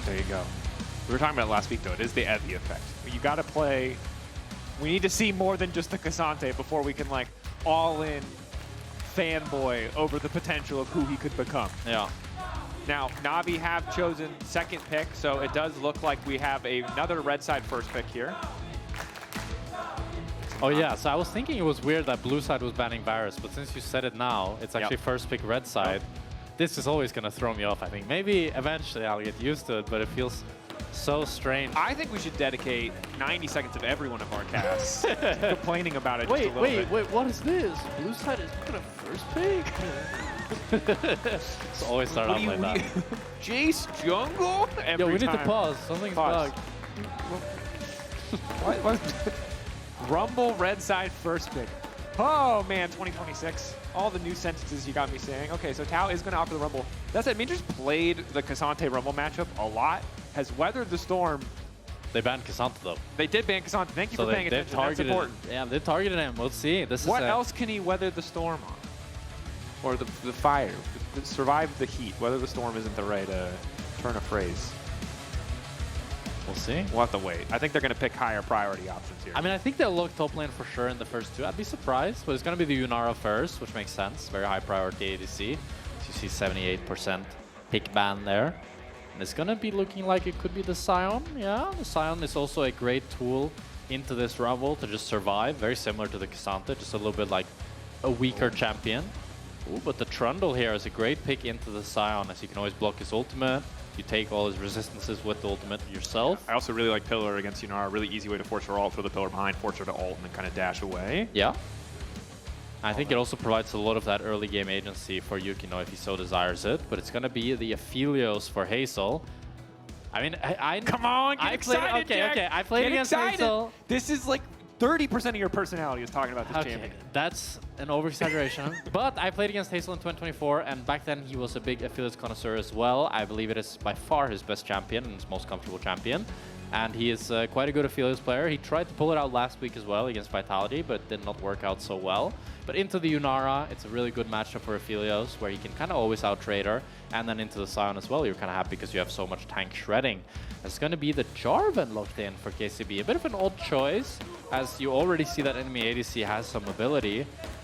There you go. We were talking about it last week, though. It is the Evie effect. You got to play. We need to see more than just the Cassante before we can, like, all-in fanboy over the potential of who he could become. Yeah. Now, Navi have chosen second pick, so it does look like we have another red side first pick here. Oh yeah, so I was thinking it was weird that blue side was banning Varus, but since you said it now, it's actually first pick red side. This is always going to throw me off, I think. Maybe eventually I'll get used to it, but it feels so strange. I think we should dedicate 90 seconds of every one of our casts complaining about it just a little bit. Wait, what is this? Blue side is going to first pick? It's always start off like that. Jace jungle? Every Yo, we need time. to pause. Something's Pause. bugged. What? Rumble red side first pick. Oh man, 2026. All the new sentences you got me saying. Okay, so Tao is going to offer the Rumble. That said, Maynter's played the Cassante Rumble matchup a lot, has weathered the storm. They banned Cassante though. They did ban Cassante. Thank you for paying attention. That's important. Yeah, they targeted him. We'll see. What else can he weather the storm on? Or the fire? Survive the heat. Weather the storm isn't the right turn of phrase. We'll see. We'll have to wait. I think they're going to pick higher priority options here. I mean, I think they'll look top lane for sure in the first two. I'd be surprised, but it's going to be the Yunara first, which makes sense. Very high priority ADC. So you see 78% pick ban there. And it's going to be looking like it could be the Sion. Yeah, the Sion is also a great tool into this Rumble to just survive. Very similar to the Cassante, just a little bit like a weaker champion. Ooh, but the Trundle here is a great pick into the Sion, as you can always block his ultimate. You take all his resistances with the ultimate yourself. I also really like Pillar against Yunara. Really easy way to force her ult, throw the Pillar behind, force her to ult, and then kind of dash away. Yeah. I think it also provides a lot of that early game agency for Yukino if he so desires it. But it's going to be the Aphelios for Hazel. I mean, come on, get excited, Jack. Okay, I played against Hazel. This is like 30% of your personality is talking about this champion. That's an over-exaggeration. But I played against Hazel in 2024, and back then he was a big Aphelios connoisseur as well. I believe it is by far his best champion and his most comfortable champion. And he is quite a good Aphelios player. He tried to pull it out last week as well against Vitality, but did not work out so well. But into the Yunara, it's a really good matchup for Aphelios, where he can kind of always out-trade her. And then into the Sion as well, you're kind of happy because you have so much tank shredding. It's going to be the Jarvan locked in for KCB. A bit of an odd choice, as you already see that enemy ADC has some ability.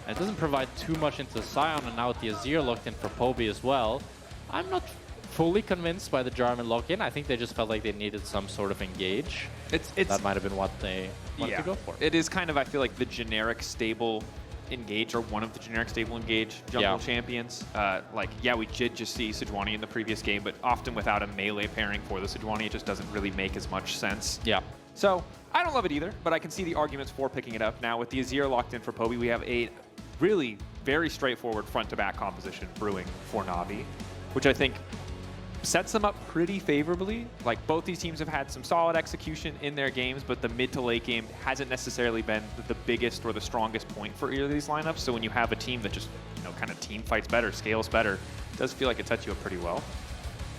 And it doesn't provide too much into the Sion, and now with the Azir locked in for Poby as well. I'm not fully convinced by the Jarvan lock-in. I think they just felt like they needed some sort of engage. That might have been what they wanted to go for. It is kind of, I feel like, the generic stable engage, or one of the generic stable engage jungle champions. We did just see Sejuani in the previous game, but often without a melee pairing for the Sejuani, it just doesn't really make as much sense. Yeah. So I don't love it either, but I can see the arguments for picking it up. Now with the Azir locked in for Poby, we have a really very straightforward front-to-back composition brewing for Navi, which I think sets them up pretty favorably. Like, both these teams have had some solid execution in their games, but the mid to late game hasn't necessarily been the biggest or the strongest point for either of these lineups. So when you have a team that just, kind of team fights better, scales better, it does feel like it sets you up pretty well.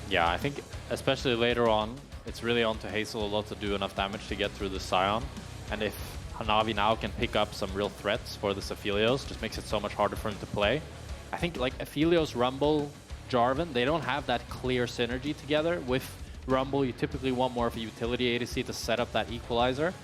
Yeah, I think especially later on, it's really on to Hazel a lot to do enough damage to get through the Sion. And if Navi now can pick up some real threats for this Aphelios, just makes it so much harder for him to play. I think like Aphelios, Rumble, Jarvan, they don't have that clear synergy together. With Rumble, you typically want more of a utility ADC to set up that equalizer.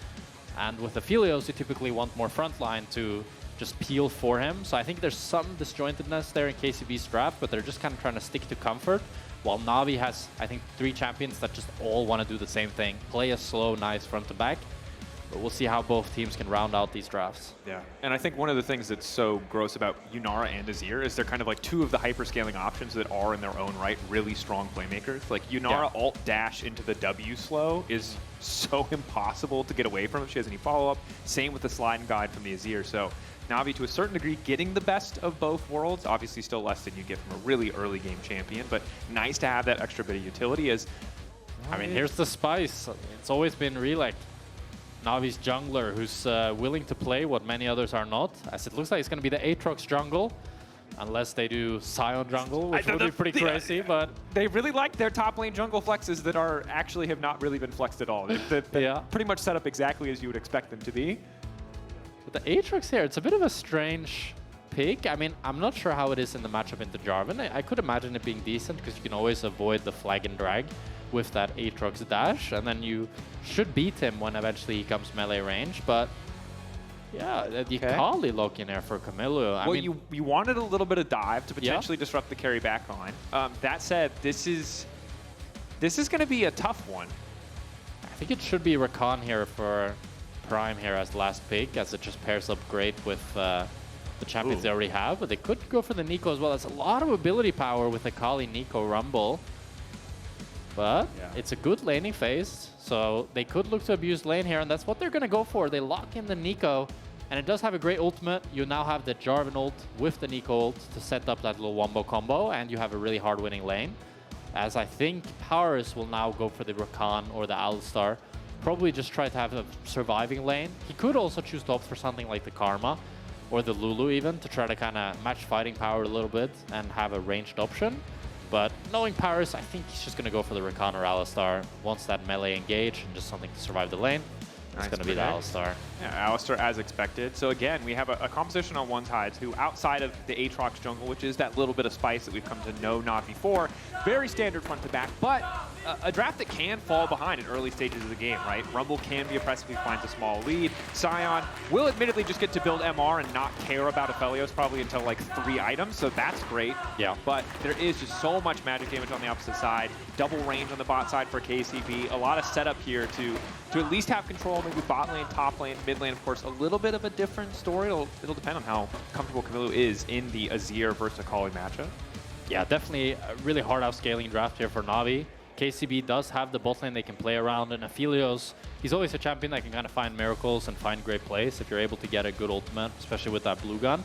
And with Aphelios, you typically want more frontline to just peel for him. So I think there's some disjointedness there in KCB's draft, but they're just kind of trying to stick to comfort. While Navi has, I think, 3 champions that just all want to do the same thing. Play a slow, nice front to back. But we'll see how both teams can round out these drafts. Yeah, and I think one of the things that's so gross about Yunara and Azir is they're kind of like two of the hyperscaling options that are in their own right really strong playmakers. Like Yunara alt dash into the W slow is so impossible to get away from if she has any follow-up. Same with the slide and guide from the Azir. So Navi, to a certain degree, getting the best of both worlds. Obviously still less than you get from a really early game champion, but nice to have that extra bit of utility. As I mean, here's the spice. It's always been Rhilech, Navi's jungler, who's willing to play what many others are not, as it looks like it's going to be the Aatrox jungle, unless they do Sion jungle, which would be pretty crazy, but... They really like their top lane jungle flexes that are actually have not really been flexed at all. They're pretty much set up exactly as you would expect them to be. But the Aatrox here, it's a bit of a strange pick. I mean, I'm not sure how it is in the matchup into Jarvan. I could imagine it being decent, because you can always avoid the flag and drag with that Aatrox dash, and then you should beat him when eventually he comes melee range. But yeah, the Akali lock in there for Kamiloo. I mean, you wanted a little bit of dive to potentially disrupt the carry back line. That said, this is going to be a tough one. I think it should be Rakan here for Prime here as the last pick, as it just pairs up great with the champions they already have. But they could go for the Neeko as well. That's a lot of ability power with Akali, Neeko, Rumble. But it's a good laning phase, so they could look to abuse lane here, and that's what they're going to go for. They lock in the Neeko, and it does have a great ultimate. You now have the Jarvan ult with the Neeko ult to set up that little wombo combo, and you have a really hard winning lane. As I think Parus will now go for the Rakan or the Alistar. Probably just try to have a surviving lane. He could also choose to opt for something like the Karma or the Lulu even to try to kind of match fighting power a little bit and have a ranged option. But knowing Parus, I think he's just going to go for the Rakan or Alistar. Wants that melee engage and just something to survive the lane. It's going to be the Alistar. Yeah, Alistar as expected. So again, we have a composition on one side who, outside of the Aatrox jungle, which is that little bit of spice that we've come to know Navi for, very standard front to back, but a draft that can fall behind in early stages of the game, right? Rumble can be oppressive if he finds a small lead. Sion will admittedly just get to build MR and not care about Aphelios probably until like 3 items, so that's great. Yeah. But there is just so much magic damage on the opposite side, double range on the bot side for KCB, a lot of setup here to at least have control, maybe bot lane, top lane, mid lane, of course, a little bit of a different story. It'll depend on how comfortable Kamiloo is in the Azir versus Akali matchup. Yeah, definitely a really hard outscaling draft here for Navi. KCB does have the bot lane they can play around, and Aphelios, he's always a champion that can kind of find miracles and find great plays if you're able to get a good ultimate, especially with that blue gun.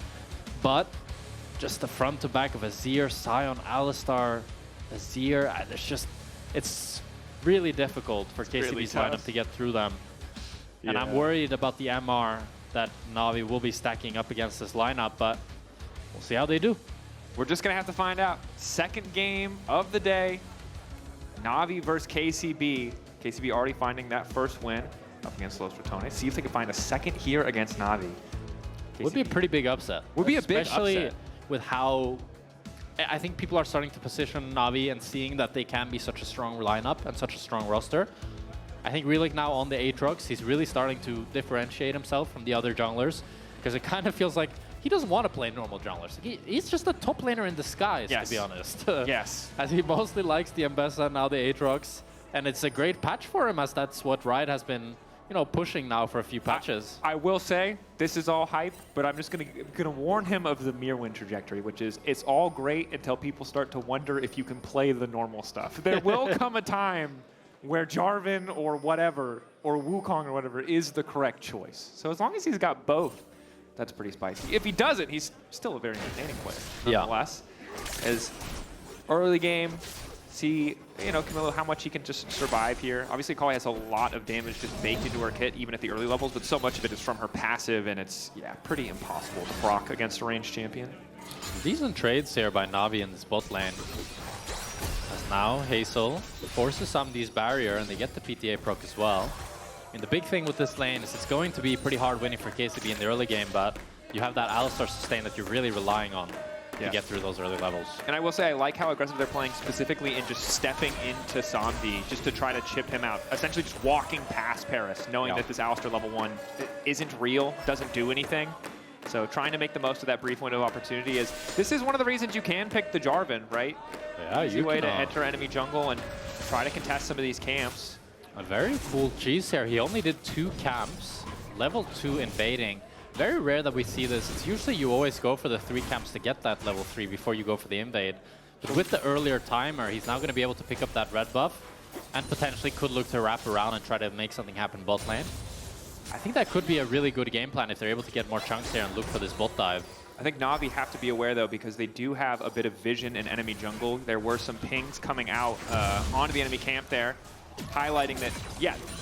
But just the front to back of Azir, Sion, Alistar, Azir, it's really difficult for KCB's really lineup to get through them. Yeah. And I'm worried about the MR that Navi will be stacking up against this lineup, but we'll see how they do. We're just going to have to find out. Second game of the day, Navi versus KCB. KCB already finding that first win up against Los Ratones. See if they can find a second here against Navi. KCB. Would be a pretty big upset. Would be a big upset. Especially with how I think people are starting to position Navi and seeing that they can be such a strong lineup and such a strong roster. I think Rhilech now on the Aatrox, he's really starting to differentiate himself from the other junglers, because it kind of feels like he doesn't want to play normal junglers. He's just a top laner in disguise, to be honest. Yes. As he mostly likes the Ambessa, now the Aatrox. And it's a great patch for him, as that's what Riot has been, you know, pushing now for a few patches. I will say, this is all hype, but I'm just gonna warn him of the Mirwin trajectory, which is it's all great until people start to wonder if you can play the normal stuff. There will come a time where Jarvan or whatever, or Wukong or whatever, is the correct choice. So as long as he's got both, that's pretty spicy. If he doesn't, he's still a very entertaining player, nonetheless. As early game, see, you know, Kamiloo, how much he can just survive here. Obviously, Akali has a lot of damage just baked into her kit, even at the early levels, but so much of it is from her passive, and it's, pretty impossible to proc against a ranged champion. Decent trades here by Navi in this bot lane. As now Hazel forces some of these barrier, and they get the PTA proc as well. I mean, the big thing with this lane is it's going to be pretty hard winning for KCB in the early game, but you have that Alistar sustain that you're really relying on to get through those early levels. And I will say, I like how aggressive they're playing, specifically in just stepping into Samdi just to try to chip him out. Essentially just walking past Parus, knowing that this Alistar level 1 isn't real, doesn't do anything. So trying to make the most of that brief window of opportunity is, this is one of the reasons you can pick the Jarvan, right? Yeah, easy way to enter enemy jungle and try to contest some of these camps. A very cool cheese here. He only did 2 camps, level 2 invading. Very rare that we see this. It's usually you always go for the 3 camps to get that level 3 before you go for the invade. But with the earlier timer, he's now going to be able to pick up that red buff and potentially could look to wrap around and try to make something happen bot lane. I think that could be a really good game plan if they're able to get more chunks here and look for this bot dive. I think Navi have to be aware, though, because they do have a bit of vision in enemy jungle. There were some pings coming out onto the enemy camp there, highlighting that,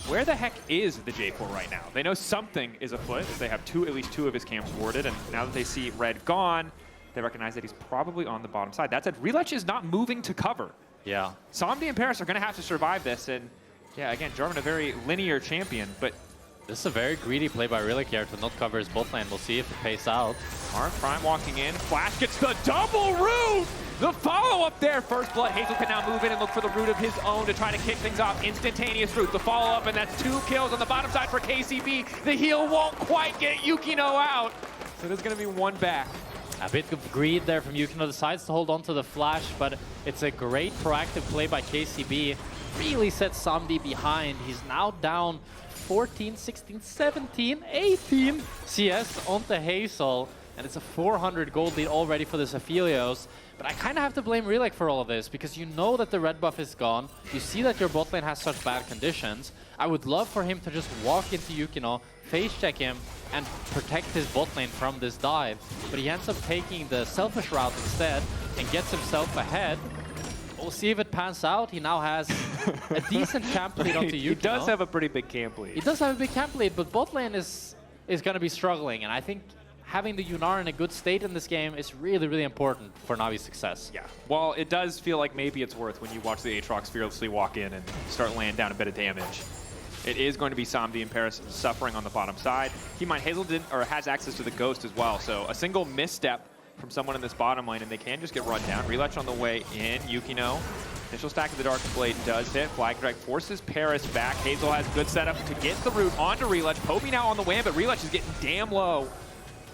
where the heck is the J4 right now? They know something is afoot, as they have at least two of his camps warded, and now that they see red gone, they recognize that he's probably on the bottom side. That said, Rhilech is not moving to cover. Yeah. Samdi and Parus are going to have to survive this, and again, Jarvan a very linear champion, but this is a very greedy play by Rhilech here to not cover his bot lane. We'll see if it pays out. Mark Prime walking in. Flash gets the double root! The follow-up there, first blood. Hazel can now move in and look for the root of his own to try to kick things off. Instantaneous root, the follow-up, and that's 2 kills on the bottom side for KCB. The heal won't quite get Yukino out. So there's gonna be 1 back. A bit of greed there from Yukino, decides to hold on to the flash, but it's a great proactive play by KCB. Really sets Samdi behind. He's now down 14, 16, 17, 18 CS onto Hazel. And it's a 400 gold lead already for this Aphelios. But I kind of have to blame Rhilech for all of this, because you know that the red buff is gone. You see that your bot lane has such bad conditions. I would love for him to just walk into Yukino, face check him, and protect his bot lane from this dive. But he ends up taking the selfish route instead and gets himself ahead. We'll see if it pans out. He now has a decent camp lead onto Yukino. He does have a pretty big camp lead. He does have a big camp lead, but bot lane is going to be struggling. And I think having the Yunara in a good state in this game is really, really important for Navi's success. Yeah. Well, it does feel like maybe it's worth when you watch the Aatrox fearlessly walk in and start laying down a bit of damage. It is going to be Samdi and Parus suffering on the bottom side. Keep in mind, Hazel has access to the Ghost as well, so a single misstep from someone in this bottom lane and they can just get run down. Rhilech on the way in. Yukino. Initial stack of the Dark Blade does hit. Flag Drag forces Parus back. Hazel has good setup to get the root onto Rhilech. Poby now on the way in, but Rhilech is getting damn low.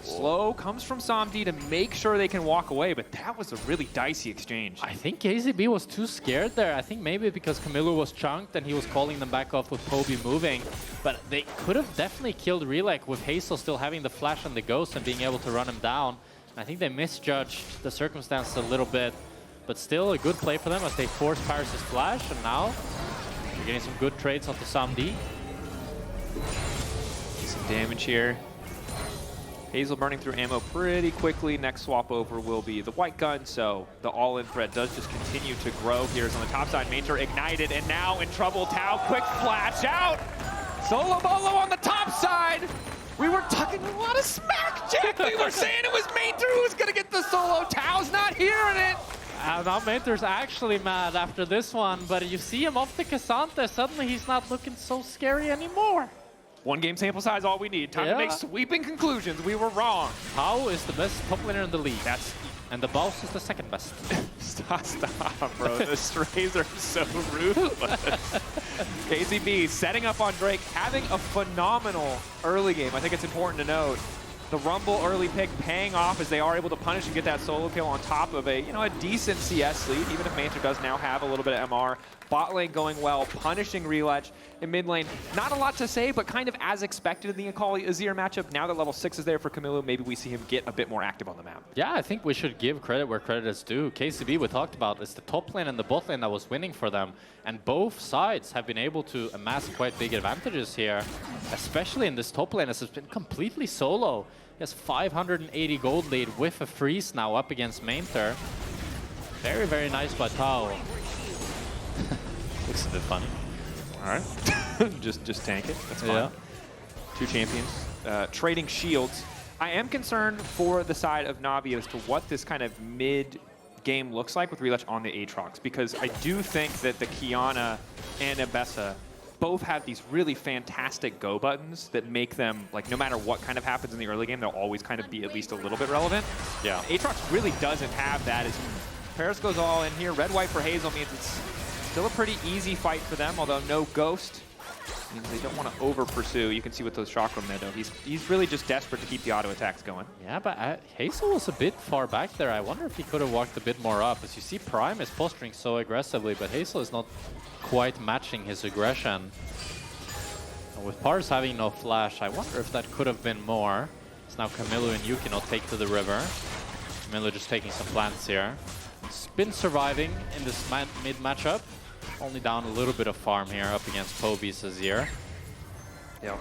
Slow comes from Samdi to make sure they can walk away, but that was a really dicey exchange. I think KCB was too scared there. I think maybe because Kamiloo was chunked and he was calling them back off with Poby moving. But they could have definitely killed Rhilech with Hazel still having the flash and the ghost and being able to run him down. I think they misjudged the circumstances a little bit, but still a good play for them as they force Parus' flash, and now they're getting some good trades onto Samdi. Some damage here. Hazel burning through ammo pretty quickly. Next swap over will be the white gun, so the all-in threat does just continue to grow. Here's on the top side, Maynter ignited and now in trouble. Tau, quick flash out! Solo Bolo on the top side! We were talking a lot of smack, Jack! We were saying it was Maynter who was gonna get the solo. Tau's not hearing it! Now Maynter's actually mad after this one, but you see him off the Cassandra, suddenly he's not looking so scary anymore. 1 game sample size, all we need. Time to make sweeping conclusions. We were wrong. Tau is the best top laner in the league. And the Boss is the second best. Stop, bro. The strays are so ruthless. KCB setting up on Drake, having a phenomenal early game. I think it's important to note. The Rumble early pick paying off as they are able to punish and get that solo kill on top of a, a decent CS lead, even if Maynter does now have a little bit of MR. Bot lane going well, punishing Rhilech. In mid lane, not a lot to say, but kind of as expected in the Akali Azir matchup. Now that level 6 is there for Kamiloo, maybe we see him get a bit more active on the map. Yeah, I think we should give credit where credit is due. KCB, we talked about, it's the top lane and the bot lane that was winning for them. And both sides have been able to amass quite big advantages here, especially in this top lane as it's been completely solo. He has 580 gold lead with a freeze now up against Maynter. Very, very nice by Tau. Looks a bit funny. All right. just tank it. That's fine. Yeah. 2 champions trading shields. I am concerned for the side of Navi as to what this kind of mid-game looks like with Rhilech on the Aatrox, because I do think that the Kiana and Ebessa both have these really fantastic go buttons that make them, like, no matter what kind of happens in the early game, they'll always kind of be at least a little bit relevant. Yeah. Aatrox really doesn't have that. As Parus goes all in here. Red-white for Hazel means it's still a pretty easy fight for them, although no ghost means they don't want to over-pursue. You can see with those chakram there, though. He's really just desperate to keep the auto attacks going. Yeah, but Hazel was a bit far back there. I wonder if he could have walked a bit more up. As you see, Prime is posturing so aggressively, but Hazel is not quite matching his aggression. And with Parus having no flash, I wonder if that could have been more. It's now Kamiloo and Yukino take to the river. Kamiloo just taking some plants here. It's been surviving in this mid matchup. Only down a little bit of farm here up against Poby's Azir. Yeah.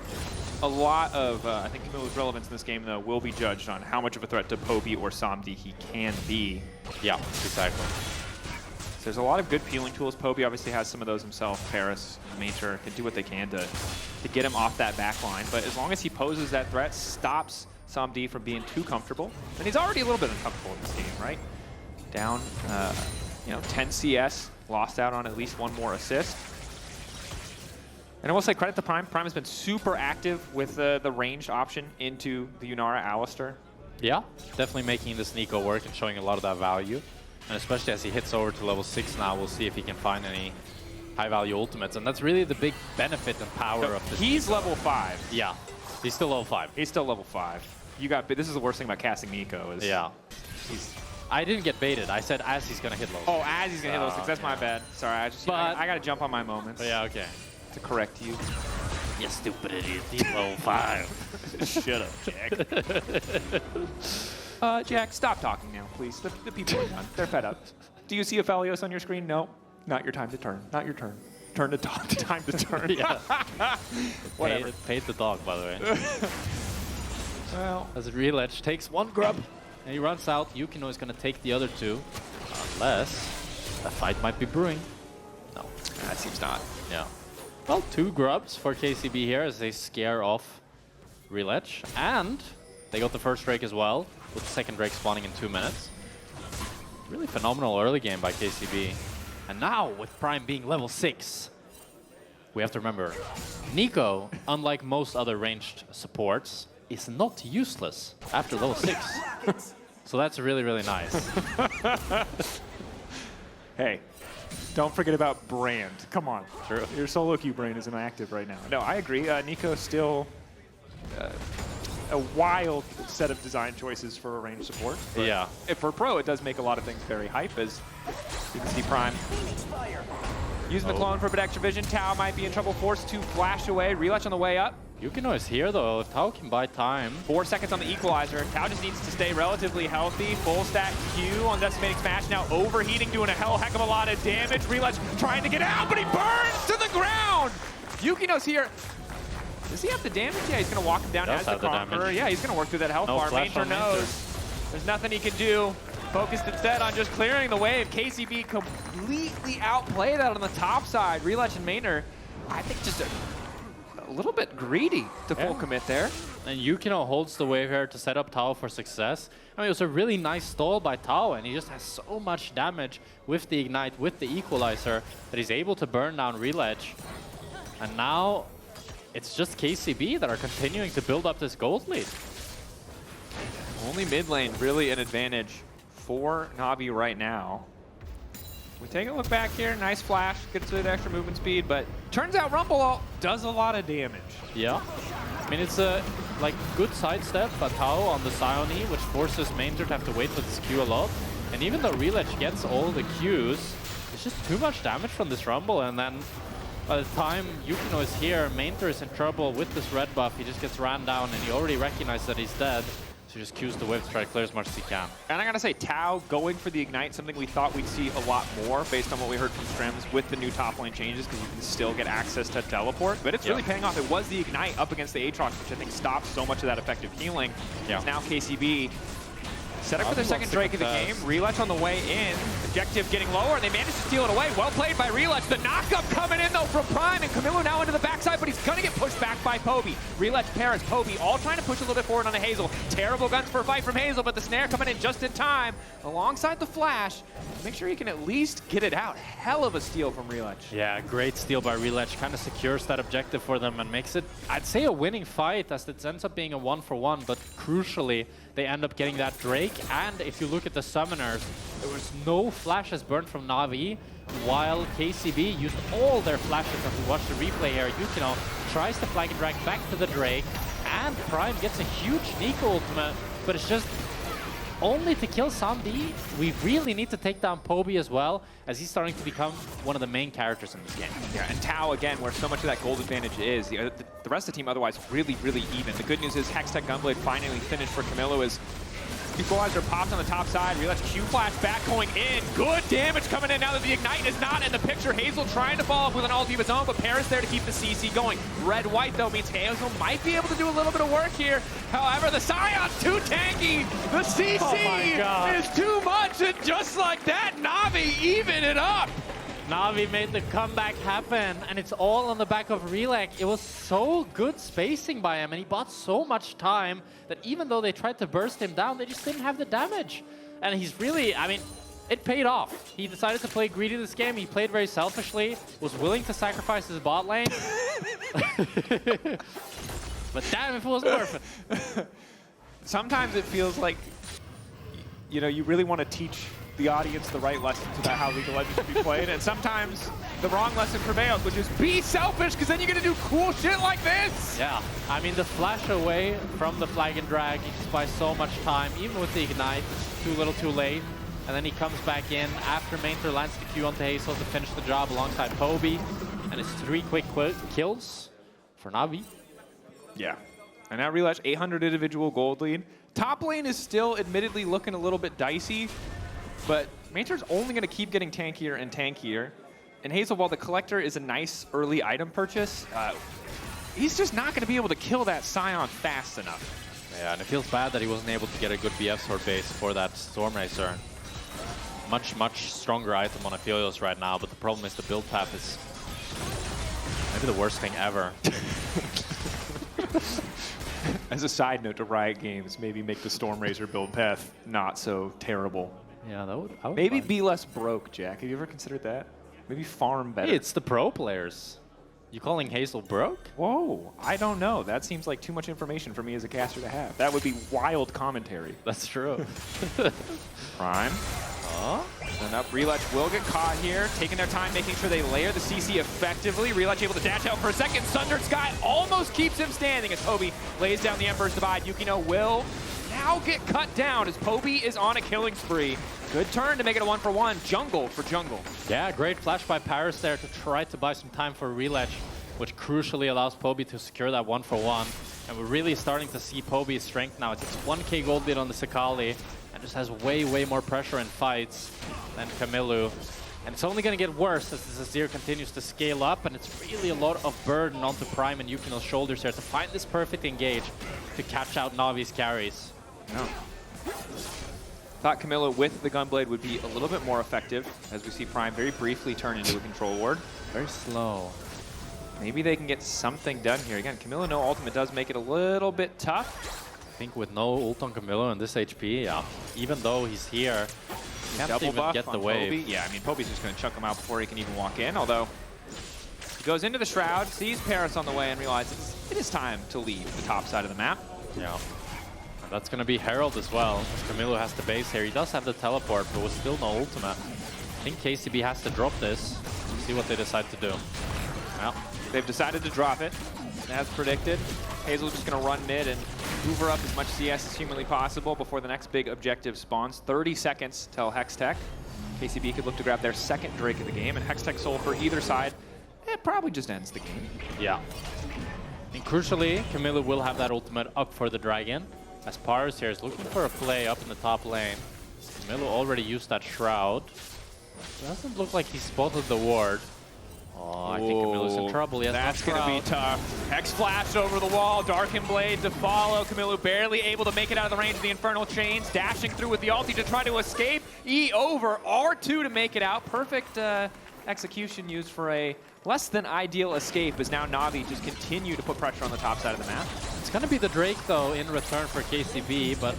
A lot of, I think Kamiloo's relevance in this game, though, will be judged on how much of a threat to Poby or Samdi he can be. Yeah, exactly. So there's a lot of good peeling tools. Poby obviously has some of those himself. Parus, Maynter can do what they can to get him off that back line. But as long as he poses that threat, stops Samdi from being too comfortable. And he's already a little bit uncomfortable in this game, right? Down, 10 CS. Lost out on at least 1 more assist. And I will say credit to Prime. Prime has been super active with the ranged option into the Yunara Alistar. Yeah, definitely making this Neeko work and showing a lot of that value. And especially as he hits over to level 6 now, we'll see if he can find any high-value ultimates. And that's really the big benefit and power of this. He's level 5. Yeah, he's still level 5. He's still level 5. You got. This is the worst thing about casting Neeko. Is Yeah. He's, I didn't get baited. I said as he's going to hit level 6. oh, as he's gonna hit level 6. That's my bad. Sorry, I just. I got to jump on my moments. Yeah, okay. To correct you. You stupid idiot. He's level 5. Shut up, Jack. Jack, stop talking now, please. The people are done. They're fed up. Do you see Aphelios on your screen? No. Not your time to turn. Not your turn. Turn to talk. Time to turn. Yeah. Whatever. Paid the dog, by the way. Well. As Rhilech takes one grub and he runs out, Yukino is going to take the other 2. Unless a fight might be brewing. No. That seems not. Yeah. Well, 2 grubs for KCB here as they scare off Rhilech. And they got the first Drake as well, with the second Drake spawning in 2 minutes. Really phenomenal early game by KCB. And now, with Prime being level 6, we have to remember, Neeko, unlike most other ranged supports, is not useless after level 6. So that's really, really nice. Hey, don't forget about brand. Come on. True. Your solo queue brand isn't active right now. No, I agree. Neeko's still a wild set of design choices for a range support. Yeah. If for pro, it does make a lot of things very hype, as you can see Prime. Using the clone for a bit extra vision. Tao might be in trouble, forced to flash away. Rhilech on the way up. Yukino is here though. Tao can buy time. 4 seconds on the equalizer. Tao just needs to stay relatively healthy. Full stack Q on Decimating Smash now overheating, doing a heck of a lot of damage. Rhilech trying to get out, but he burns to the ground! Yukino's here. Does he have the damage? Yeah, he's gonna walk him down as the Conqueror. Yeah, he's gonna work through that health bar. Maynter knows there's nothing he can do. Focused instead on just clearing the wave. KCB completely outplay that on the top side. Rhilech and Maynter, I think just a little bit greedy to full commit there. And Yukino holds the wave here to set up Tao for success. I mean, it was a really nice stall by Tao, and he just has so much damage with the Ignite, with the Equalizer, that he's able to burn down Rhilech. And now, it's just KCB that are continuing to build up this gold lead. Only mid lane really an advantage for Navi right now. We take a look back here, nice flash, gets the extra movement speed, but turns out Rumble does a lot of damage. Yeah. I mean, it's a good sidestep by Tao on the Sion, which forces Maynter to have to wait for this Q a lot. And even though Rhilech gets all the Qs, it's just too much damage from this Rumble, and then by the time Yukino is here, Maynter is in trouble with this red buff. He just gets ran down, and he already recognizes that he's dead. So he just cues the wave to try to clear as much as he can. And I gotta say, Tao going for the Ignite, something we thought we'd see a lot more based on what we heard from Strems with the new top lane changes, because you can still get access to teleport. But it's really paying off. It was the Ignite up against the Aatrox, which I think stops so much of that effective healing. Yeah. Now KCB set up for their second Drake of the game. Rhilech on the way in. Objective getting lower, and they managed to steal it away. Well played by Rhilech. The knockup coming in, though, from Prime, and Kamiloo now into the backside, but he's going to get pushed back by Poby. Rhilech, Parus, Poby, all trying to push a little bit forward on a Hazel. Terrible guns for a fight from Hazel, but the snare coming in just in time, alongside the flash. Make sure you can at least get it out. Hell of a steal from Rhilech. Yeah, great steal by Rhilech. Kind of secures that objective for them and makes it, I'd say, a winning fight, as it ends up being a 1-for-1, but crucially, they end up getting that Drake. And if you look at the summoners, there was no flashes burned from Navi, while KCB used all their flashes. If we watch the replay here, Yukino tries to flag and drag back to the Drake, and Prime gets a huge Neeko ultimate, but it's just only to kill Sandy. We really need to take down Poby as well, as he's starting to become one of the main characters in this game. Yeah, and Tao, again, where so much of that gold advantage is. The rest of the team otherwise really, really even. The good news is Hextech Gunblade finally finished for Kamiloo as Equalizer popped on the top side. Rhilech Q flash back going in. Good damage coming in now that the Ignite is not in the picture. Hazel trying to follow up with an ulti of his own, but Parus there to keep the CC going. Red-white, though, means Hazel might be able to do a little bit of work here. However, the Sion's too tanky. The CC is too much, and just like that, Navi even it up. Navi made the comeback happen, and it's all on the back of Rhilech. It was so good spacing by him, and he bought so much time that even though they tried to burst him down, they just didn't have the damage. And he's really, I mean, it paid off. He decided to play greedy this game. He played very selfishly, was willing to sacrifice his bot lane. But damn if it wasn't worth it. Sometimes it feels like, you know, you really want to teach the audience the right lessons about how League of Legends should be played, and sometimes the wrong lesson prevails, which is be selfish, because then you're going to do cool shit like this! Yeah, I mean, the flash away from the flag and drag, he just buys so much time, even with the ignite, it's too little too late. And then he comes back in after Maynter lands the Q onto Hazel to finish the job alongside Poby. And it's 3 quick kills for NAVI. Yeah. And now Rhilech, 800 individual gold lead. Top lane is still admittedly looking a little bit dicey, but Maynter's only going to keep getting tankier and tankier. And Hazel, while the Collector is a nice early item purchase, he's just not going to be able to kill that Sion fast enough. Yeah, and it feels bad that he wasn't able to get a good BF sword base for that Stormracer. Much stronger item on Aphelios right now, but the problem is the build path is maybe the worst thing ever. As a side note to Riot Games, maybe make the Stormracer build path not so terrible. Yeah, that would maybe be less broke, Jack. Have you ever considered that? Maybe farm better. Hey, it's the pro players. You calling Hazel broke? Whoa, I don't know. That seems like too much information for me as a caster to have. That would be wild commentary. That's true. Prime. And up, Rhilech will get caught here, taking their time, making sure they layer the CC effectively. Rhilech able to dash out for a second. Sundered Sky almost keeps him standing as Poby lays down the Ember's Divide. Yukino will now get cut down as Poby is on a killing spree. Good turn to make it a 1-for-1. Jungle for jungle. Yeah, great flash by Parus there to try to buy some time for Rhilech, which crucially allows Poby to secure that 1-for-1. And we're really starting to see Poby's strength now. It's 1k gold lead on the Akali, and just has way more pressure in fights than Kamiloo. And it's only going to get worse as this Azir continues to scale up, and it's really a lot of burden onto Prime and Yukino's shoulders here to find this perfect engage to catch out Navi's carries. No. Thought Kamiloo with the Gunblade would be a little bit more effective, as we see Prime very briefly turn into a control ward. Very slow. Maybe they can get something done here. Again, Kamiloo no ultimate does make it a little bit tough. I think with no ult on Kamiloo and this HP, yeah, even though he's here, he can't even get the wave. Poby. Yeah, I mean, Poby's just going to chuck him out before he can even walk in, although he goes into the Shroud, sees Parus on the way, and realizes it is time to leave the top side of the map. Yeah. And that's going to be Herald as well, as Kamiloo has the base here. He does have the teleport, but with still no ultimate. I think KCB has to drop this. See what they decide to do. Well, they've decided to drop it, as predicted. Hazel's just going to run mid and hoover up as much CS as humanly possible before the next big objective spawns. 30 seconds till Hextech. KCB could look to grab their second Drake of the game, and Hextech soul for either side. It probably just ends the game. Yeah. And crucially, Kamiloo will have that ultimate up for the Dragon, as Parus here is looking for a play up in the top lane. Kamiloo already used that Shroud. Doesn't look like he spotted the ward. Oh, I think Kamiloo's in trouble. That's going to be tough. Hex flash over the wall, Darken Blade to follow. Kamiloo barely able to make it out of the range of the Infernal Chains, dashing through with the ulti to try to escape. E over, R2 to make it out. Perfect execution used for a less than ideal escape as now Navi just continue to put pressure on the top side of the map. It's going to be the Drake, though, in return for KCB, but...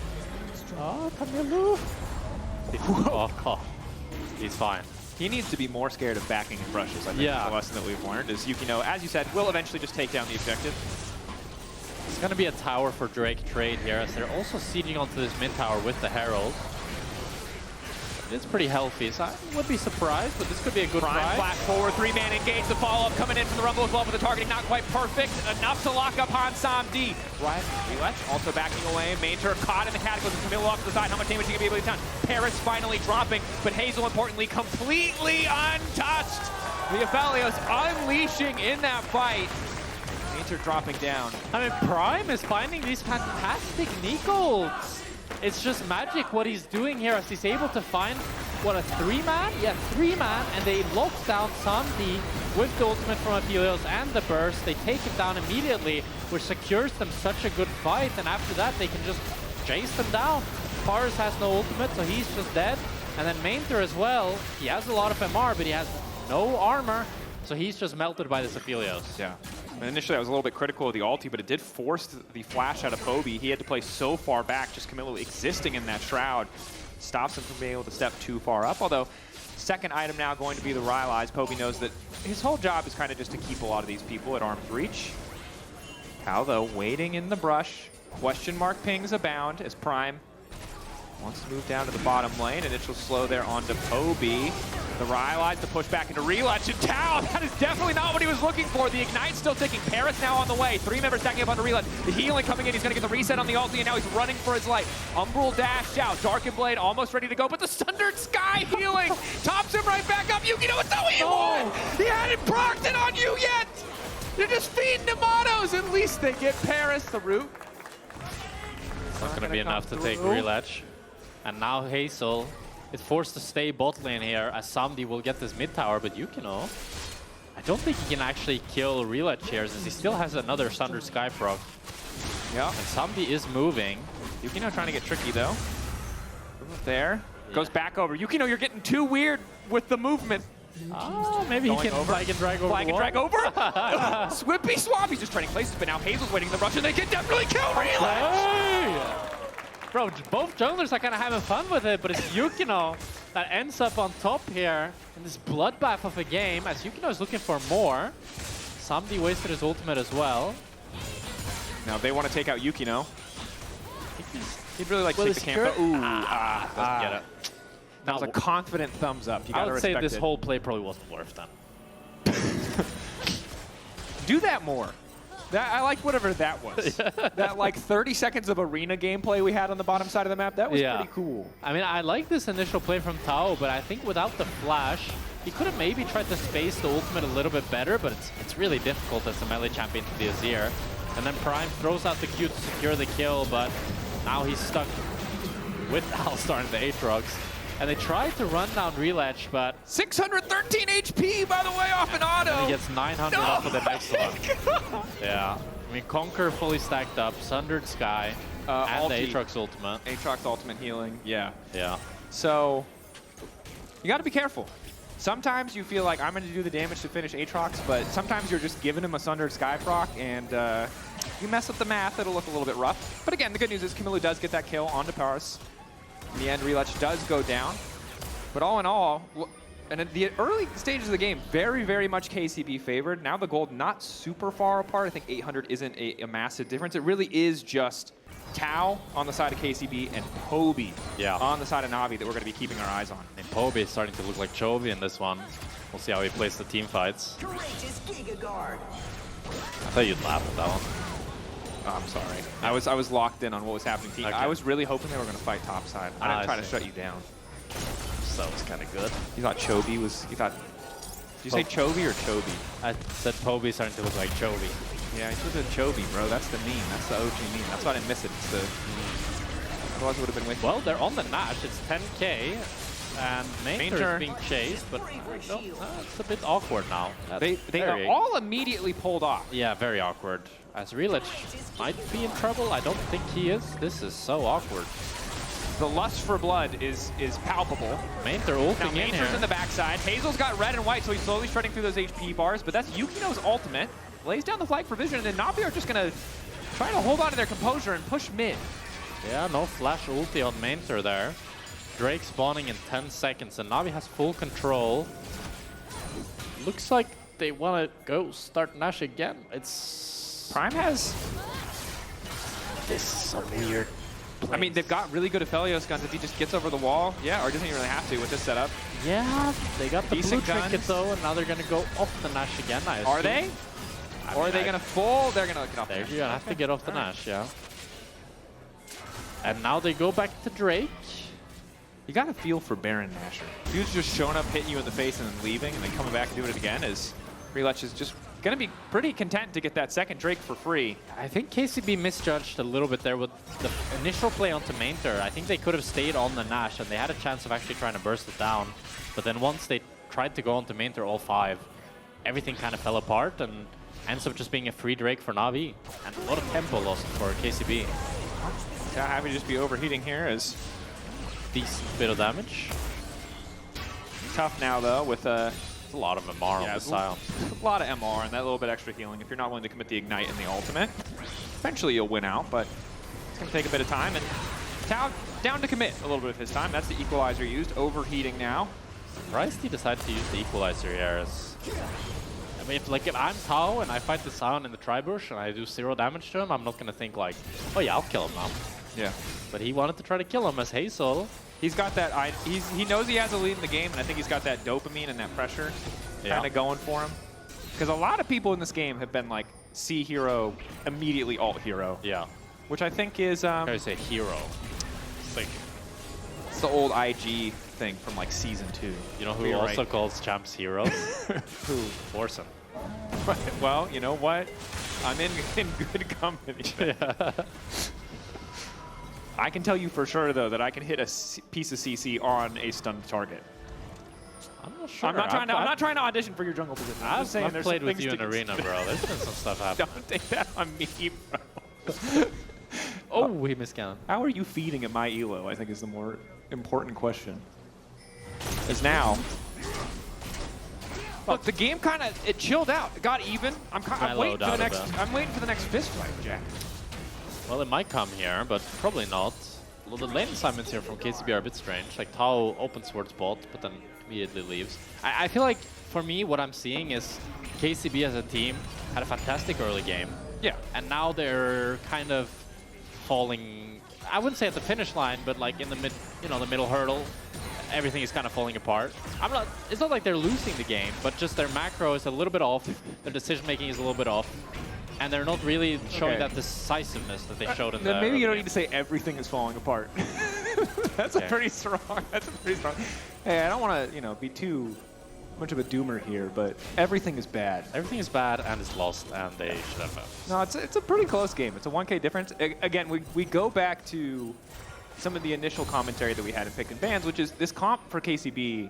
Oh, Kamiloo! Oh, he's fine. He needs to be more scared of backing in brushes, I think. Yeah. The lesson that we've learned is Yukino, as you said, will eventually just take down the objective. It's going to be a tower for Drake trade here, as they're also sieging onto this mid tower with the Herald. It's pretty healthy, so I would be surprised, but this could be a good Prime try. flash forward, 3-man engage, the follow-up coming in from the Rumble as well, but the targeting not quite perfect. Enough to lock up Han Sam D. Rhilech also backing away. Maynter caught in the cataclysm. Kamiloo off to the side. How much damage he can be able to do? Parus finally dropping, but Hazel, importantly, completely untouched. The Aphelios unleashing in that fight. Maynter dropping down. I mean, Prime is finding these fantastic Neeko ults. It's just magic what he's doing here as he's able to find, what, a 3-man? Yeah, 3-man, and they lock down Samdi with the ultimate from Aphelios and the burst. They take him down immediately, which secures them such a good fight, and after that they can just chase them down. Parus has no ultimate, so he's just dead. And then Maynter as well, he has a lot of MR, but he has no armor, so he's just melted by this Aphelios. Yeah. And initially, I was a little bit critical of the ulti, but it did force the flash out of Poby. He had to play so far back, just Kamiloo existing in that Shroud stops him from being able to step too far up. Although, second item now going to be the Rhilech. Poby knows that his whole job is kind of just to keep a lot of these people at arm's reach. How, though, waiting in the brush. Question mark pings abound as Prime Wants to move down to the bottom lane. Initial slow there onto Poby. The Rhilech to push back into Rhilech and Tao. That is definitely not what he was looking for. The Ignite's still ticking. Parus now on the way. 3 members stacking up onto Rhilech. The healing coming in. He's going to get the reset on the ulti, and now he's running for his life. Umbral dashed out. Darkened Blade almost ready to go, but the Sundered Sky healing tops him right back up. Yukino with no E1! He hadn't procced it on you yet! They're just feeding him autos. At least they get Parus the root. Not going to be enough to take Rhilech. And now Hazel is forced to stay bot lane here as Samdi will get this mid tower, but Yukino, I don't think he can actually kill Rhilech here since he still has another Sundered Sky proc. Yeah. And Samdi is moving. Yukino trying to get tricky though. Move there. Goes back over. Yukino, you're getting too weird with the movement. Oh, maybe he can flag and drag over. Flag and drag over. Swippy swap. He's just trading places, but now Hazel's waiting the rush, and they can definitely kill Rhilech. Hey! Bro, both junglers are kind of having fun with it, but it's Yukino that ends up on top here in this bloodbath of a game as Yukino is looking for more. Samdi wasted his ultimate as well. Now they want to take out Yukino. He'd really like to take the camp. Ooh, doesn't get it. That was a confident thumbs up. You gotta respect it. I would say this whole play probably wasn't worth them. Do that more. I liked whatever that was. That like 30 seconds of arena gameplay we had on the bottom side of the map, that was pretty cool. I mean, I like this initial play from Tao, but I think without the flash, he could have maybe tried to space the ultimate a little bit better, but it's really difficult as a melee champion to the Azir. And then Prime throws out the Q to secure the kill, but now he's stuck with Alistar and the Aatrox. And they tried to run down Rhilech, but 613 HP, by the way, off an auto. And he gets 900 off of the next one. Yeah. I mean, Conquer fully stacked up, Sundered Sky, and the Aatrox ultimate. Aatrox ultimate healing, yeah. Yeah. So, you gotta be careful. Sometimes you feel like I'm gonna do the damage to finish Aatrox, but sometimes you're just giving him a Sundered Sky proc, and you mess up the math, it'll look a little bit rough. But again, the good news is Kamiloo does get that kill onto Parus. In the end, Rhilech does go down. But all in all, and at the early stages of the game, very, very much KCB favored. Now the gold not super far apart. I think 800 isn't a massive difference. It really is just Tao on the side of KCB and Poby on the side of Navi that we're going to be keeping our eyes on. And Poby is starting to look like Chovy in this one. We'll see how he plays the team fights. Courageous Giga Guard. I thought you'd laugh at that one. Oh, I'm sorry. I was locked in on what was happening. Okay. I was really hoping they were going to fight topside. I didn't try to shut you down. So it was kind of good. You thought Chovy was... You thought... Did you say Chovy or Chovy? I said Poby starting to look like Chovy. Yeah, he said Chovy, bro. That's the meme. That's the OG meme. That's why I didn't miss it. It's the... Otherwise it would have been with... Well, they're on the Nash. It's 10k. And Maynter is being chased, but no, it's a bit awkward now. They are all immediately pulled off. Yeah, very awkward. As Rhilech might be in trouble. I don't think he is. This is so awkward. The lust for blood is palpable. Maynter ulting now, in here. in the backside. Hazel's got red and white, so he's slowly shredding through those HP bars, but that's Yukino's ultimate. Lays down the flag for vision, and then Navi are just going to try to hold on to their composure and push mid. Yeah, no flash ulti on Maynter there. Drake spawning in 10 seconds, and Navi has full control. Looks like they want to go start Nash again. It's... Prime has... This is so weird. I mean, they've got really good Aphelios guns if he just gets over the wall. Yeah, or doesn't he really have to with this setup? Yeah, they got the decent blue trinket though, and now they're going to go off the Nash again, I assume. Are they? Or are they going to full? They're going to get off the Nash. They're going to have to get off the Nash, yeah. And now they go back to Drake. You got to feel for Baron Nashor. If he was just showing up, hitting you in the face, and then leaving, and then coming back and doing it again, is Rhilech is just going to be pretty content to get that second Drake for free. I think KCB misjudged a little bit there with the initial play onto Maynter. I think they could have stayed on the Nash, and they had a chance of actually trying to burst it down. But then once they tried to go onto Maynter all 5, everything kind of fell apart, and ends up just being a free Drake for Navi. And a lot of tempo lost for KCB. Yeah, happy to just be overheating here as... Decent bit of damage. Tough now, though, with a lot of MR on the Sion. A lot of MR and that little bit extra healing. If you're not willing to commit the Ignite and the ultimate, eventually you'll win out, but it's going to take a bit of time. And Tao down to commit a little bit of his time. That's the equalizer used. Overheating now. Surprised he decided to use the equalizer here. I mean, if I'm Tao and I fight the Sion in the Tribush and I do 0 damage to him, I'm not going to think like, oh yeah, I'll kill him now. Yeah. But he wanted to try to kill him as Hazel. He's got that, he knows he has a lead in the game, and I think he's got that dopamine and that pressure kind of going for him. Because a lot of people in this game have been like, C hero, immediately alt hero. Yeah. Which I think is... I would say hero. Sick. It's the old IG thing from like season 2. You know who also calls champs heroes? Who? Forsen. Well, you know what? I'm in good company. Yeah. I can tell you for sure, though, that I can hit a piece of CC on a stunned target. I'm not sure. I'm not trying to audition for your jungle position. I've played with you in arena, bro. There's been some stuff happening. Don't take that on me, bro. Oh, he miscounted. How are you feeding at my elo, I think is the more important question. Because now... Look, the game kind of, it chilled out. It got even. I'm waiting for the next fist fight, Jack. Well, it might come here, but probably not. Well, the lane assignments here from KCB are a bit strange. Like, Tao opens towards bot, but then immediately leaves. I feel like, for me, what I'm seeing is KCB as a team had a fantastic early game. Yeah. And now they're kind of falling, I wouldn't say at the finish line, but like in the the middle hurdle. Everything is kind of falling apart. It's not like they're losing the game, but just their macro is a little bit off. Their decision making is a little bit off. And they're not really showing that decisiveness that they showed in the Then maybe you don't need to say everything is falling apart. That's a pretty strong. Hey, I don't want to, be too much of a doomer here, but everything is bad. Everything is bad and is lost, and they should have found. No, it's a pretty close game. It's a 1K difference. Again, we go back to some of the initial commentary that we had in Pick and Bans, which is this comp for KCB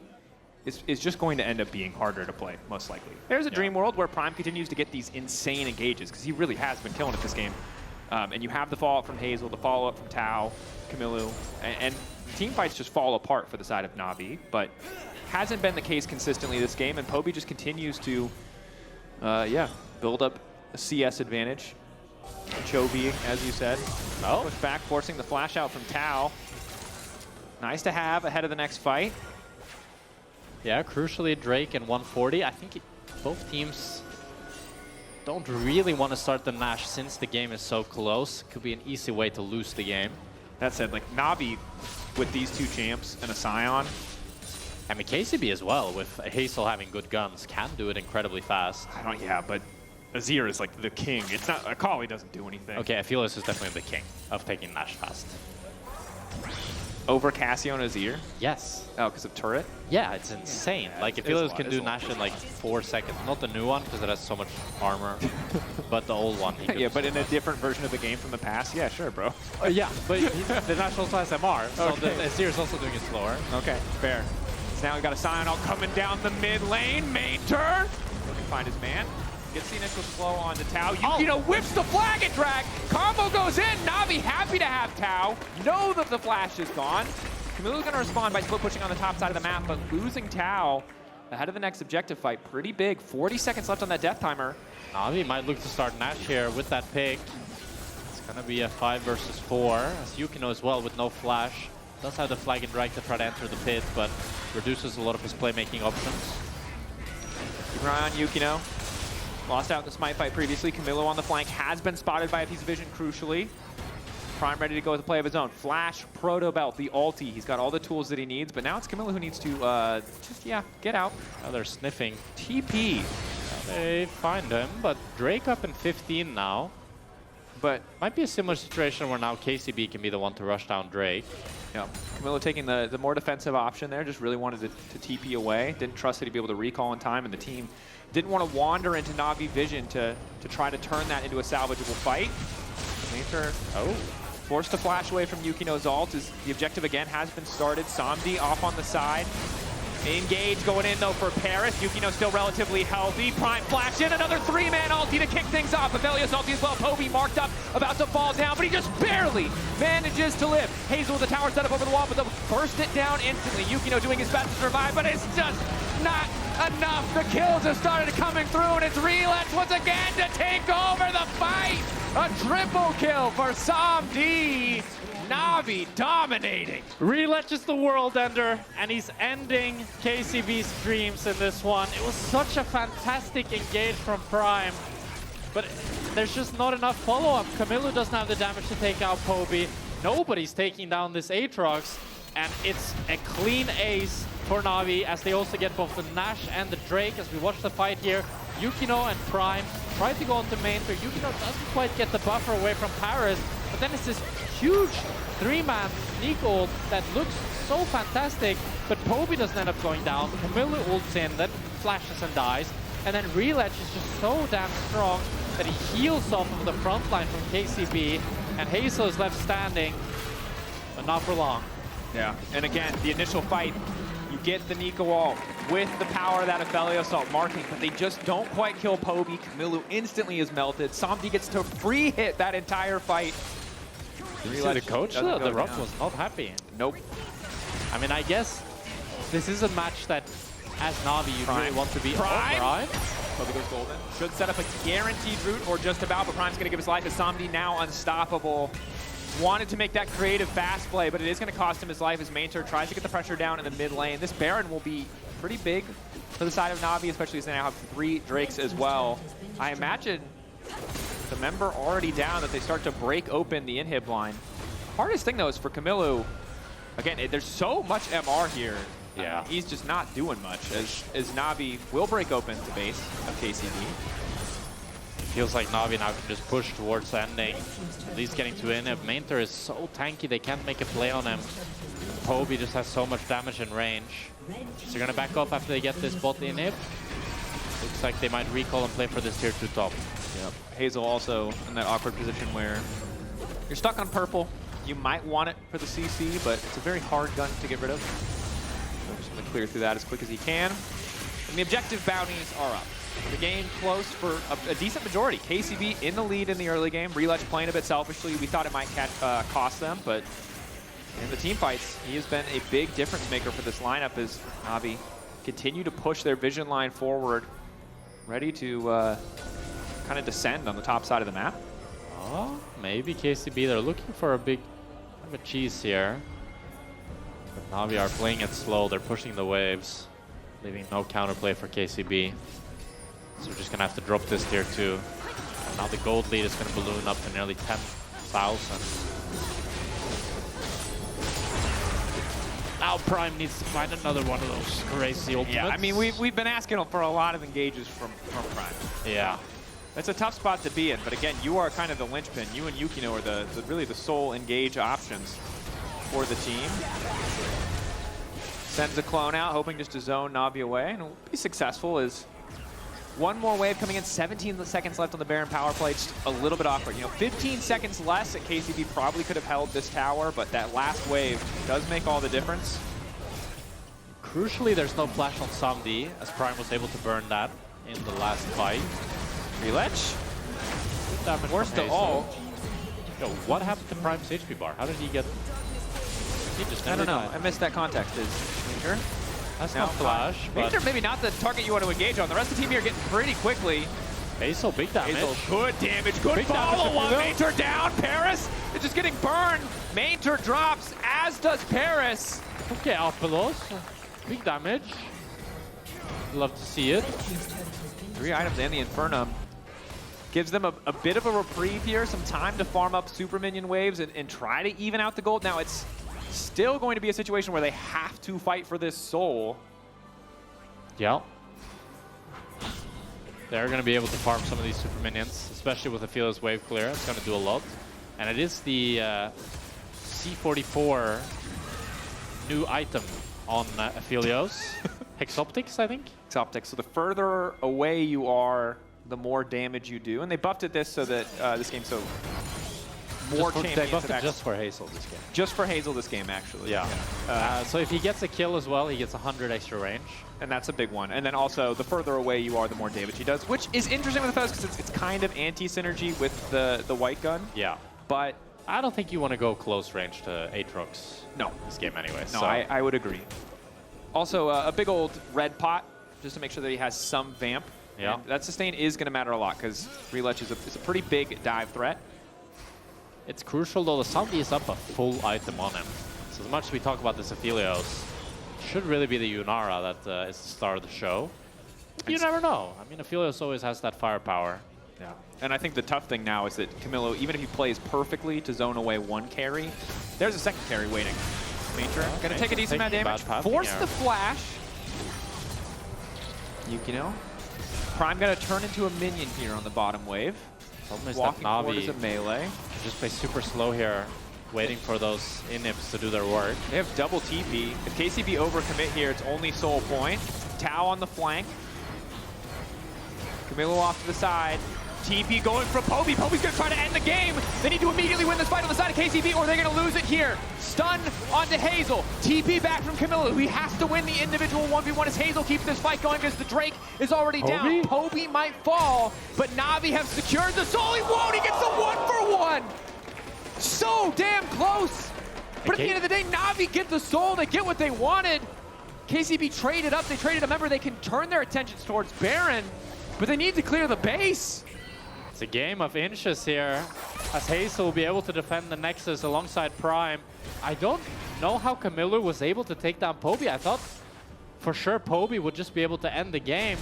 is just going to end up being harder to play, most likely. There's a dream world where Prime continues to get these insane engages, because he really has been killing it this game. And you have the fallout from Hazel, the follow-up from Tao, Kamiloo, and team fights just fall apart for the side of NAVI, but hasn't been the case consistently this game, and Poby just continues to, build up a CS advantage. Chobi, as you said. Oh. Push back, forcing the flash out from Tao. Nice to have ahead of the next fight. Yeah, crucially, Drake and 140. I think both teams don't really want to start the Nash since the game is so close. Could be an easy way to lose the game. That said, like NAVI with these two champs and a Sion. I mean, KCB as well, with Hazel having good guns, can do it incredibly fast. But Azir is like the king. It's not, Akali doesn't do anything. Okay, Aphelios is definitely the king of taking Nash fast. Over Cassio and Azir? Yes. Oh, because of turret? Yeah, it's insane. Yeah, like, Aphelios can do Nash in like 4 seconds. Not the new one, because it has so much armor, but the old one. Yeah, but in a different version of the game from the past? Yeah, sure, bro. Yeah, but the Nash also has MR, so Okay. the Azir is also doing it slower. Okay, fair. So now we got a Sion all coming down the mid lane. Maynter looking to find his man. Gets the initial slow on to Tao. Yukino whips the flag and drag. Combo goes in. Navi happy to have Tao. Know that the flash is gone. Kamiloo's going to respond by split pushing on the top side of the map, but losing Tao ahead of the next objective fight. Pretty big. 40 seconds left on that death timer. Navi might look to start Nash here with that pick. It's going to be a 5 versus 4. As Yukino as well with no flash. Does have the flag and drag to try to enter the pit, but reduces a lot of his playmaking options. Keep an eye on Yukino. Lost out in the smite fight previously. Kamiloo on the flank has been spotted by a piece of vision, crucially. Prime ready to go with a play of his own. Flash, Proto Belt, the ulti. He's got all the tools that he needs, but now it's Kamiloo who needs to get out. Now they're sniffing. TP. They find him, but Drake up in 15 now. But might be a similar situation where now KCB can be the one to rush down Drake. Yeah, Kamiloo taking the more defensive option there, just really wanted to TP away. Didn't trust that he'd be able to recall in time, and the team didn't want to wander into Navi vision to try to turn that into a salvageable fight. Maynter forced to flash away from Yukino's ult as the objective again has been started. Samdi off on the side. Engage going in though for Parus. Yukino still relatively healthy. Prime flash in, another 3-man ulti to kick things off. Aphelios ulti as well. Poby marked up, about to fall down, but he just barely manages to live. Hazel with the tower set up over the wall, but they'll burst it down instantly. Yukino doing his best to survive, but it's just not enough. The kills have started coming through, and it's Rhilech once again to take over the fight. A triple kill for Samdi. Navi dominating. Rhilech is the world ender, and he's ending KCB's dreams in this one. It was such a fantastic engage from Prime, but there's just not enough follow-up. Kamiloo doesn't have the damage to take out Poby. nobody's taking down this Aatrox, and it's a clean ace for Navi as they also get both the Nash and the Drake. As we watch the fight here, Yukino and Prime try to go onto Maynter. Yukino doesn't quite get the buffer away from Parus, but then it's this huge 3-man Neeko ult that looks so fantastic, but Poby doesn't end up going down. Kamiloo ults in, then flashes and dies, and then Rhilech is just so damn strong that he heals off of the front line from KCB, and Hazel is left standing, but not for long. Yeah, and again, the initial fight, you get the Neeko ult with the power of that Aphelios ult marking, but they just don't quite kill Poby. Kamiloo instantly is melted. Somdi gets to free hit that entire fight. Did you see the coach? The Rock was not happy. Nope. I mean, I guess this is a match that, as Navi, you really want to be. Prime. Poby goes golden. Should set up a guaranteed route, or just about, but Prime's going to give his life as Somdi now unstoppable. Wanted to make that creative fast play, but it is going to cost him his life as Maynter tries to get the pressure down in the mid lane. This Baron will be pretty big for the side of Navi, especially as they now have 3 Drakes as well. I imagine the member already down that they start to break open the inhib line. Hardest thing though is for Kamiloo. Again, there's so much MR here. Yeah. He's just not doing much as Navi will break open the base of KCB. Feels like Navi now can just push towards the ending. At least getting to inhib. Maynter is so tanky, they can't make a play on him. Poby just has so much damage in range. So they're gonna back off after they get this bot inhib. Looks like they might recall and play for this tier 2 top. Yep. Hazel also in that awkward position where you're stuck on purple. You might want it for the CC, but it's a very hard gun to get rid of. So just gonna clear through that as quick as he can. And the objective bounties are up. The game close for a decent majority. KCB in the lead in the early game. Rhilech playing a bit selfishly. We thought it might cost them, but in the team fights, he has been a big difference maker for this lineup as Navi continue to push their vision line forward, ready to kind of descend on the top side of the map. Oh, maybe KCB. They're looking for a big kind of a cheese here. But Navi are playing it slow. They're pushing the waves, leaving no counterplay for KCB. So we're just gonna have to drop this tier 2. And now the gold lead is gonna balloon up to nearly 10,000. Now Prime needs to find another one of those crazy ultimates. Yeah, I mean, we've been asking for a lot of engages from Prime. Yeah. That's a tough spot to be in, but again, you are kind of the linchpin. You and Yukino are really the sole engage options for the team. Sends a clone out, hoping just to zone Navi away, and will be successful as one more wave coming in, 17 seconds left on the Baron power play. Just a little bit awkward. 15 seconds less at KCB probably could have held this tower, but that last wave does make all the difference. Crucially, there's no flash on Somdi, as Prime was able to burn that in the last fight. Rhilech, Worst of all. Yo, what happened to Prime's HP bar? How did he get... He just I don't know. died. I missed that context. Is Maynter? That's not flash, but... Maynter maybe not the target you want to engage on. The rest of the team here getting pretty quickly. Hazel, big damage. Hazel, good damage. Good follow-up. Maynter down. Parus is just getting burned. Maynter drops, as does Parus. Okay, Aphelios. Big damage. Love to see it. 3 items and the Infernum. Gives them a bit of a reprieve here, some time to farm up super minion waves and try to even out the gold. Now it's still going to be a situation where they have to fight for this soul. Yeah. They're going to be able to farm some of these super minions, especially with Aphelios wave clear. It's going to do a lot. And it is the C44 new item on Aphelios. Hexoptics, I think? Hexoptics. So the further away you are, the more damage you do. And they buffed it this so that this game, so more champions. They buffed it just for Hazel this game. Just for Hazel this game, actually. Yeah. So if he gets a kill as well, he gets 100 extra range. And that's a big one. And then also, the further away you are, the more damage he does, which is interesting with the Aphelios because it's kind of anti-synergy with the white gun. Yeah. But I don't think you want to go close range to Aatrox. No. This game anyway. No, so. I would agree. Also, a big old red pot, just to make sure that he has some vamp. Yeah. And that sustain is going to matter a lot because Rhilech is a pretty big dive threat. It's crucial though, the Somdi is up a full item on him. So as much as we talk about this Aphelios, it should really be the Yunara that is the star of the show. You never know. I mean, Aphelios always has that firepower. Yeah. And I think the tough thing now is that Kamiloo, even if he plays perfectly to zone away one carry, there's a second carry waiting. Maynter gonna take a decent amount of damage. Force the flash. Yukino. Prime gonna turn into a minion here on the bottom wave. Walking forward as a melee. Just play super slow here, waiting for those inhibs to do their work. They have double TP. If KCB overcommit here, it's only soul point. Tau on the flank. Kamiloo off to the side. TP going for Poby. Poby's going to try to end the game. They need to immediately win this fight on the side of KCB or they're going to lose it here. Stun onto Hazel. TP back from Kamiloo. He has to win the individual 1v1 as Hazel keeps this fight going because the Drake is already down. Poby might fall, but NAVI have secured the soul. He won't. He gets the 1-for-1. So damn close. But at the end of the day, NAVI get the soul. They get what they wanted. KCB traded up. They traded a member. They can turn their attentions towards Baron, but they need to clear the base. It's a game of inches here, as Hazel will be able to defend the Nexus alongside Prime. I don't know how Kamiloo was able to take down Poby. I thought for sure Poby would just be able to end the game,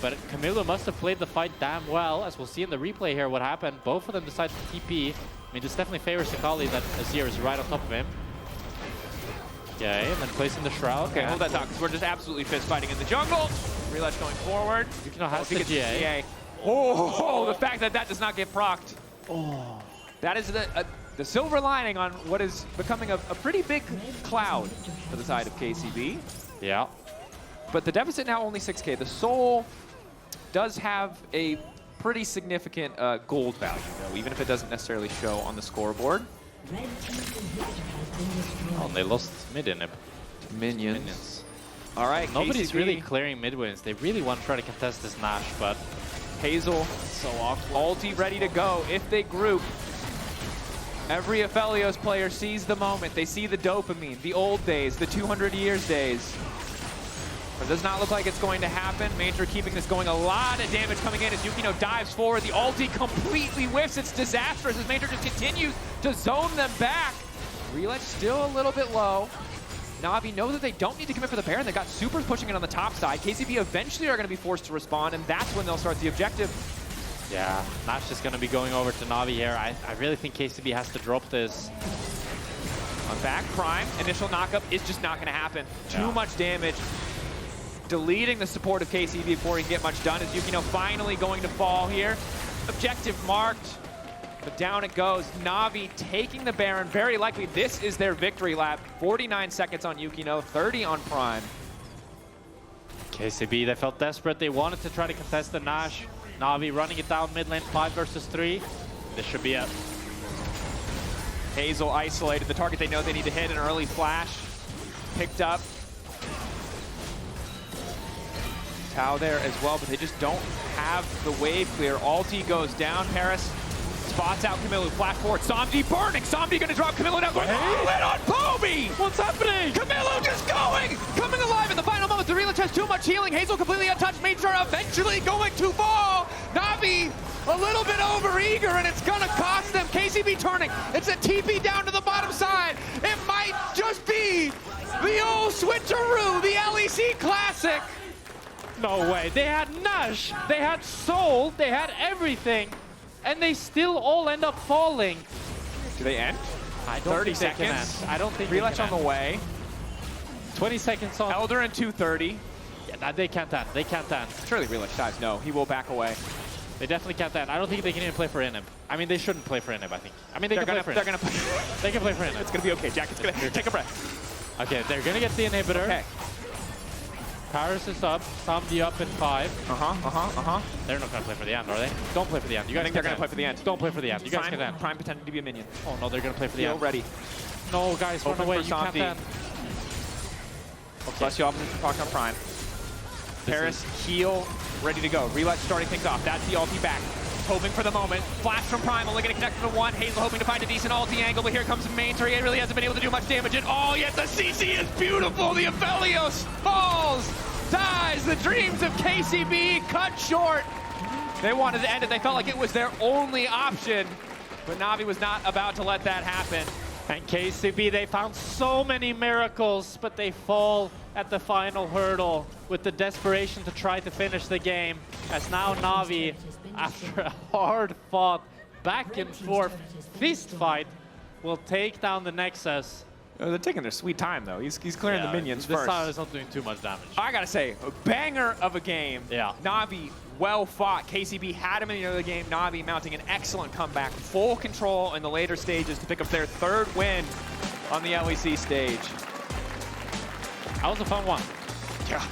but Kamiloo must have played the fight damn well, as we'll see in the replay here what happened. Both of them decide to TP. I mean, this definitely favors Akali that Azir is right on top of him. Okay, and then placing the Shroud. Okay, hold that thought, because we're just absolutely fist fighting in the jungle. Rhilech going forward. Yukino has the GA. Oh, the fact that that does not get procced. Oh, that is the silver lining on what is becoming a pretty big cloud for the side of KCB. Yeah. But the deficit now only 6K. The soul does have a pretty significant gold value, though, even if it doesn't necessarily show on the scoreboard. Oh, they lost mid inhib. Minions. All right, Nobody's KCB. really clearing mid wins. They really want to try to contest this Nash, but Hazel, so awkward. ulti ready to go. If they group, every Aphelios player sees the moment. They see the dopamine, the old days, the 200 years days. But it does not look like it's going to happen. Maynter keeping this going. A lot of damage coming in as Yukino dives forward. The ulti completely whiffs. It's disastrous as Maynter just continues to zone them back. Rhilech still a little bit low. NAVI know that they don't need to commit for the Baron. They got supers pushing it on the top side. KCB eventually are going to be forced to respond, and that's when they'll start the objective. Yeah, Nash is going to be going over to NAVI here. I really think KCB has to drop this. On back, Prime, initial knockup is just not going to happen. Too much damage. Deleting the support of KCB before he can get much done as Yukino finally going to fall here. Objective marked. But down it goes. NAVI taking the Baron. Very likely this is their victory lap. 49 seconds on Yukino, 30 on Prime. KCB, they felt desperate. They wanted to try to contest the Nash. NAVI running it down mid lane, 5 versus 3. This should be it. Hazel isolated the target they know they need to hit. An early flash. Picked up. Tau there as well, but they just don't have the wave clear. Ulti goes down. Parus spots out Kamiloo, flash forward. Somdi burning. Somdi gonna drop Kamiloo now. Going all in on Poby. What's happening? Kamiloo just going, coming alive in the final moments. The Rhilech has too much healing. Hazel completely untouched. Maynter eventually going to fall. NAVI a little bit over-eager, and it's gonna cost them. KCB turning. It's a TP down to the bottom side. It might just be the old switcheroo, the LEC Classic. No way. They had Nash, they had Soul, they had everything, and they still all end up falling. Do they end? I don't 30 think they seconds. can end. I don't think Rhilech they can on the end. way. 20 seconds on. Elder in 230. Yeah, they can't end. They can't end. Surely Rhilech dives. No, he will back away. They definitely can't end. I don't think they can even play for inhib. I mean, they shouldn't play for inhib, I think. I mean, they can play for inhib. They're gonna play. They can play for inhib. It's gonna be okay, Jack. It's gonna take a breath. Okay, they're gonna get the inhibitor. Okay. Parus is up, Somdi up in 5. They're not gonna play for the end, are they? Don't play for the end. You guys I think they're gonna play for the end. Don't play for the end. You guys can end. Prime pretending to be a minion. Oh no, they're gonna play for the Heal end. ready. No, guys, run away. You can't end. Okay. Plus you option to talk on Prime. Parus, heal, ready to go. Rhilech starting things off. That's the ulti back. Hoping for the moment. Flash from Prime, only gonna connect to the one. Hazel hoping to find a decent ulti angle, but here comes Maynter. He really hasn't been able to do much damage at all yet. The CC is beautiful. The Aphelios falls, dies. The dreams of KCB cut short. They wanted to end it. They felt like it was their only option, but NAVI was not about to let that happen. And KCB, they found so many miracles, but they fall at the final hurdle with the desperation to try to finish the game, as now NAVI after a hard-fought, back-and-forth fist fight, will take down the Nexus. They're taking their sweet time, though. He's clearing the minions this first. time is not doing too much damage. I gotta say, a banger of a game. Yeah. Navi, well fought. KCB had him in the other game. Navi mounting an excellent comeback. Full control in the later stages to pick up their 3rd win on the LEC stage. That was a fun one. Yeah.